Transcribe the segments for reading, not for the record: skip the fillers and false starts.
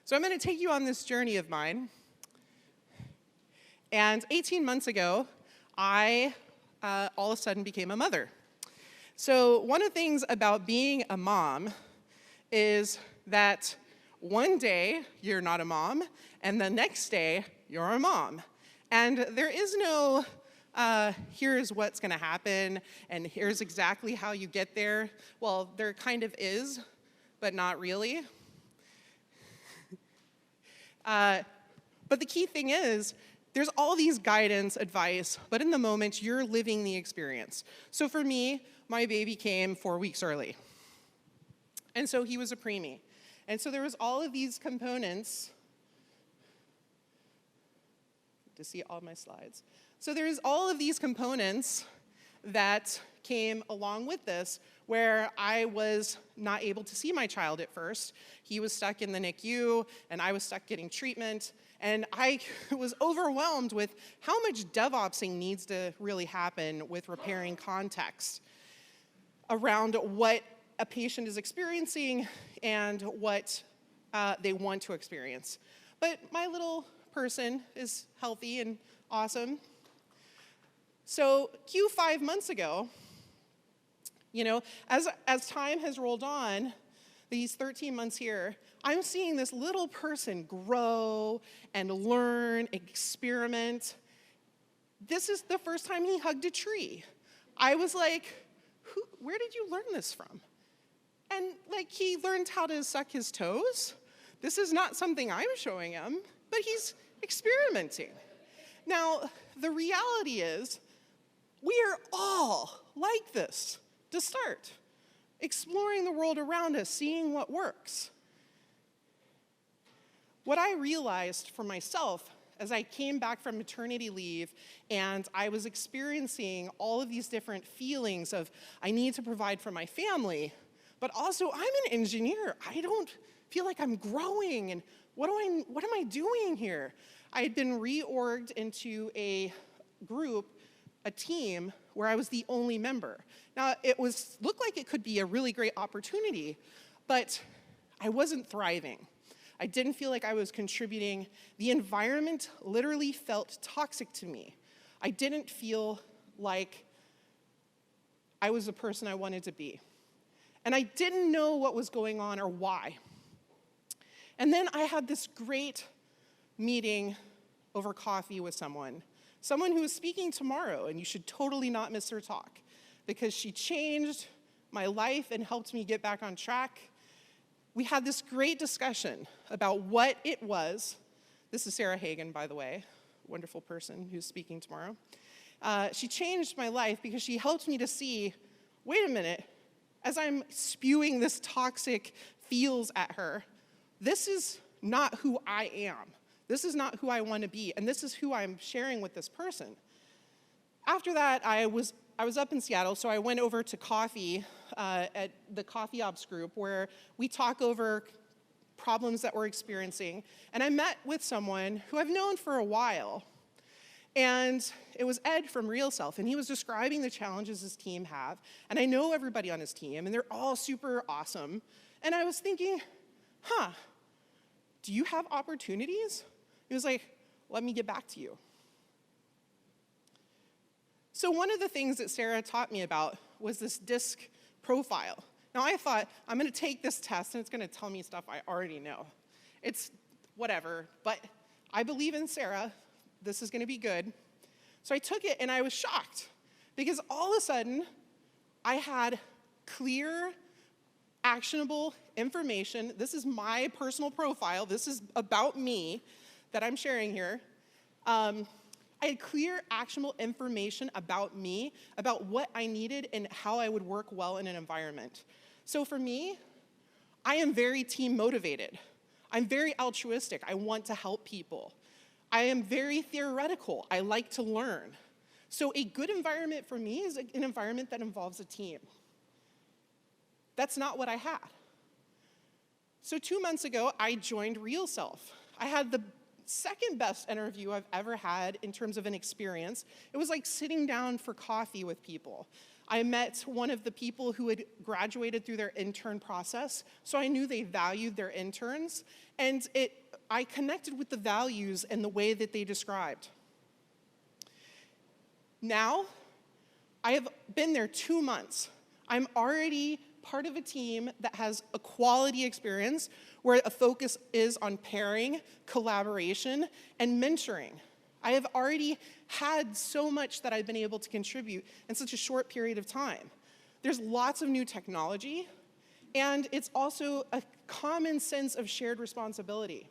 So I'm going to take you on this journey of mine. And 18 months ago, I all of a sudden became a mother. So one of the things about being a mom is that one day you're not a mom, and the next day you're a mom. And there is no, here's what's going to happen, and here's exactly how you get there. Well, there kind of is, but not really. But the key thing is, there's all these guidance, advice, but in the moment, you're living the experience. So for me, my baby came 4 weeks early. And so he was a preemie. And so there was all of these components. To see all my slides. So there's all of these components that came along with this, where I was not able to see my child at first. He was stuck in the NICU, and I was stuck getting treatment. And I was overwhelmed with how much DevOpsing needs to really happen with repairing context around what a patient is experiencing and what they want to experience. But my little person is healthy and awesome. So 5 months ago, as time has rolled on, these 13 months here, I'm seeing this little person grow and learn, experiment. This is the first time he hugged a tree. I was like, where did you learn this from? And he learned how to suck his toes. This is not something I'm showing him, but he's experimenting. Now, the reality is, we are all like this to start, exploring the world around us, seeing what works. What I realized for myself as I came back from maternity leave and I was experiencing all of these different feelings of, I need to provide for my family, but also I'm an engineer. I don't feel like I'm growing, and what am I doing here? I had been reorged into a group, a team, where I was the only member. Now, looked like it could be a really great opportunity, but I wasn't thriving. I didn't feel like I was contributing. The environment literally felt toxic to me. I didn't feel like I was the person I wanted to be. And I didn't know what was going on or why. And then I had this great meeting over coffee with someone who is speaking tomorrow, and you should totally not miss her talk, because she changed my life and helped me get back on track. We had this great discussion about what it was. This is Sarah Hagen, by the way, wonderful person who's speaking tomorrow. She changed my life because she helped me to see, wait a minute, as I'm spewing this toxic feels at her, this is not who I am. This is not who I want to be, and this is who I'm sharing with this person. After that, I was up in Seattle, so I went over to coffee at the Coffee Ops group, where we talk over problems that we're experiencing. And I met with someone who I've known for a while, and it was Ed from Real Self, and he was describing the challenges his team have. And I know everybody on his team, and they're all super awesome. And I was thinking, do you have opportunities? He was like, let me get back to you. So one of the things that Sarah taught me about was this DISC profile. Now I thought, I'm going to take this test and it's going to tell me stuff I already know. It's whatever, but I believe in Sarah. This is going to be good. So I took it and I was shocked, because all of a sudden I had clear, actionable information. This is my personal profile. This is about me that I'm sharing here. I had clear, actionable information about me, about what I needed and how I would work well in an environment. So for me, I am very team motivated. I'm very altruistic. I want to help people. I am very theoretical. I like to learn. So a good environment for me is an environment that involves a team. That's not what I had. So 2 months ago, I joined Real Self. I had the second best interview I've ever had in terms of an experience. It was like sitting down for coffee with people. I met one of the people who had graduated through their intern process, so I knew they valued their interns, and I connected with the values and the way that they described. Now, I have been there 2 months. I'm already part of a team that has a quality experience where a focus is on pairing, collaboration, and mentoring. I have already had so much that I've been able to contribute in such a short period of time. There's lots of new technology, and it's also a common sense of shared responsibility.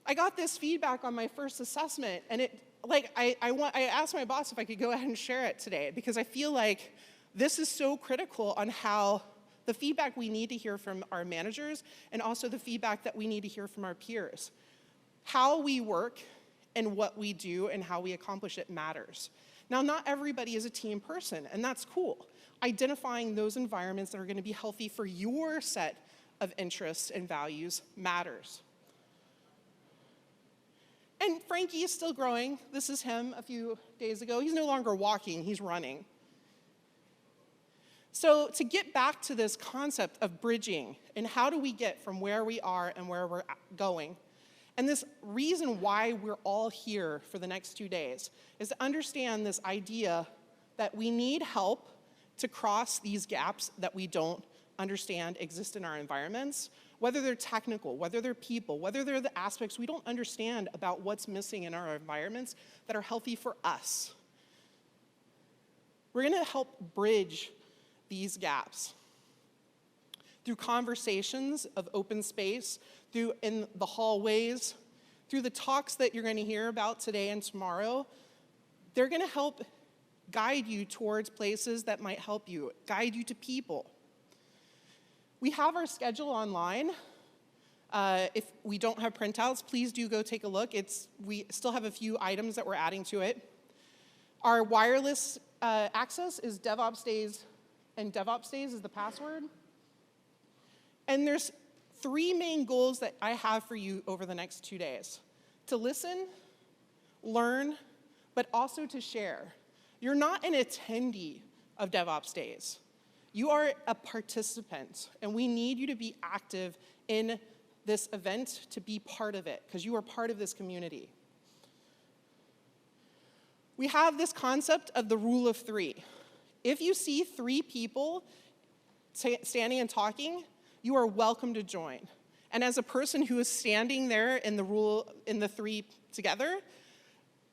I got this feedback on my first assessment, and I asked my boss if I could go ahead and share it today, because I feel like this is so critical on how the feedback we need to hear from our managers and also the feedback that we need to hear from our peers. How we work and what we do and how we accomplish it matters. Now, not everybody is a team person, and that's cool. Identifying those environments that are going to be healthy for your set of interests and values matters. And Frankie is still growing. This is him a few days ago. He's no longer walking, he's running. So to get back to this concept of bridging and how do we get from where we are and where we're going, and this reason why we're all here for the next 2 days is to understand this idea that we need help to cross these gaps that we don't understand exist in our environments, whether they're technical, whether they're people, whether they're the aspects we don't understand about what's missing in our environments that are healthy for us. We're gonna help bridge these gaps through conversations of open space, through in the hallways, through the talks that you're going to hear about today and tomorrow. They're going to help guide you towards places that might help you, guide you to people. We have our schedule online. If we don't have printouts, please do go take a look. We still have a few items that we're adding to it. Our wireless access is DevOpsDays, and DevOpsDays is the password. And there's 3 main goals that I have for you over the next 2 days: to listen, learn, but also to share. You're not an attendee of DevOps Days. You are a participant, and we need you to be active in this event to be part of it, because you are part of this community. We have this concept of the rule of 3. If you see 3 people standing and talking, you are welcome to join. And as a person who is standing there in the 3 together,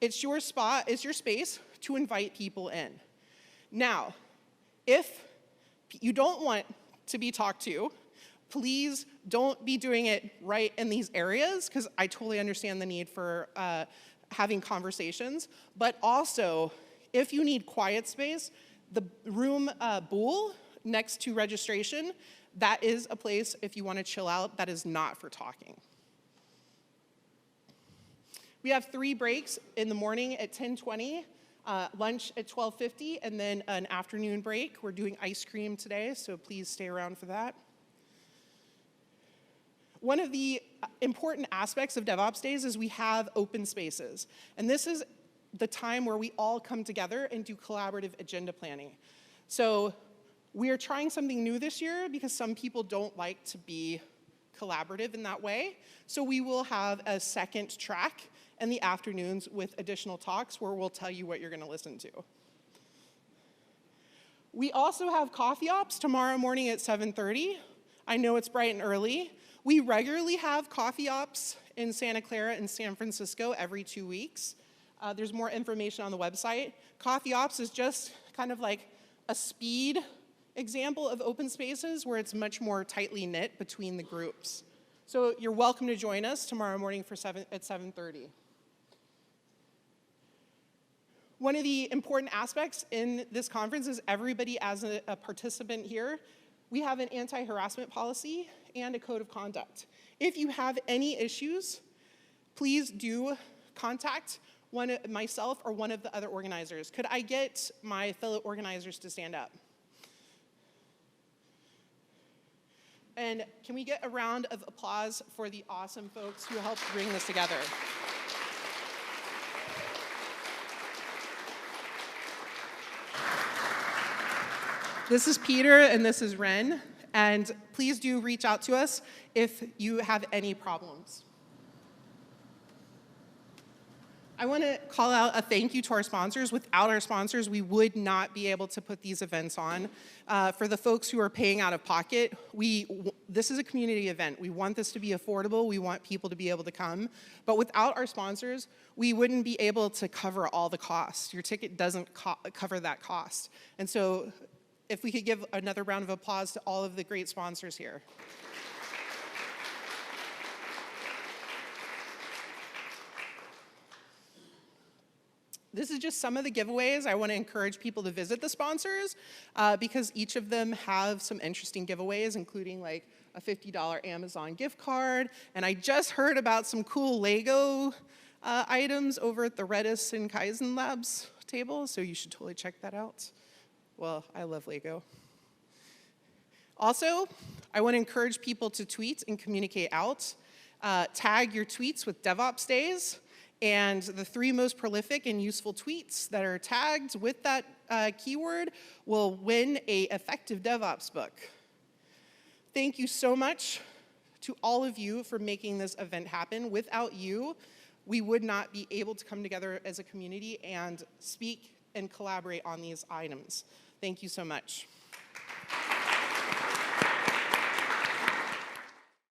it's your spot, it's your space to invite people in. Now, if you don't want to be talked to, please don't be doing it right in these areas, because I totally understand the need for having conversations. But also, if you need quiet space, the room Bool next to registration, that is a place if you want to chill out. That is not for talking. We have 3 breaks in the morning at 10:20, lunch at 12:50, and then an afternoon break. We're doing ice cream today, so please stay around for that. One of the important aspects of DevOps Days is we have open spaces. And this is the time where we all come together and do collaborative agenda planning. So we are trying something new this year because some people don't like to be collaborative in that way. So we will have a second track in the afternoons with additional talks where we'll tell you what you're going to listen to. We also have coffee ops tomorrow morning at 7:30. I know it's bright and early. We regularly have coffee ops in Santa Clara and San Francisco every 2 weeks. There's more information on the website. Coffee ops is just kind of like a speed example of open spaces where it's much more tightly knit between the groups. So you're welcome to join us tomorrow morning at 7:30. One of the important aspects in this conference is everybody as a participant here, we have an anti-harassment policy and a code of conduct. If you have any issues, please do contact myself or one of the other organizers. Could I get my fellow organizers to stand up? And can we get a round of applause for the awesome folks who helped bring this together? This is Peter, and this is Ren. And please do reach out to us if you have any problems. I want to call out a thank you to our sponsors. Without our sponsors, we would not be able to put these events on. For the folks who are paying out of pocket, this is a community event. We want this to be affordable. We want people to be able to come. But without our sponsors, we wouldn't be able to cover all the costs. Your ticket doesn't cover that cost. And so if we could give another round of applause to all of the great sponsors here. This is just some of the giveaways. I want to encourage people to visit the sponsors because each of them have some interesting giveaways, including like a $50 Amazon gift card. And I just heard about some cool Lego items over at the Redis and Kaizen Labs table, so you should totally check that out. Well, I love Lego. Also, I want to encourage people to tweet and communicate out. Tag your tweets with DevOpsDays. And the 3 most prolific and useful tweets that are tagged with that keyword will win an effective DevOps book. Thank you so much to all of you for making this event happen. Without you, we would not be able to come together as a community and speak and collaborate on these items. Thank you so much.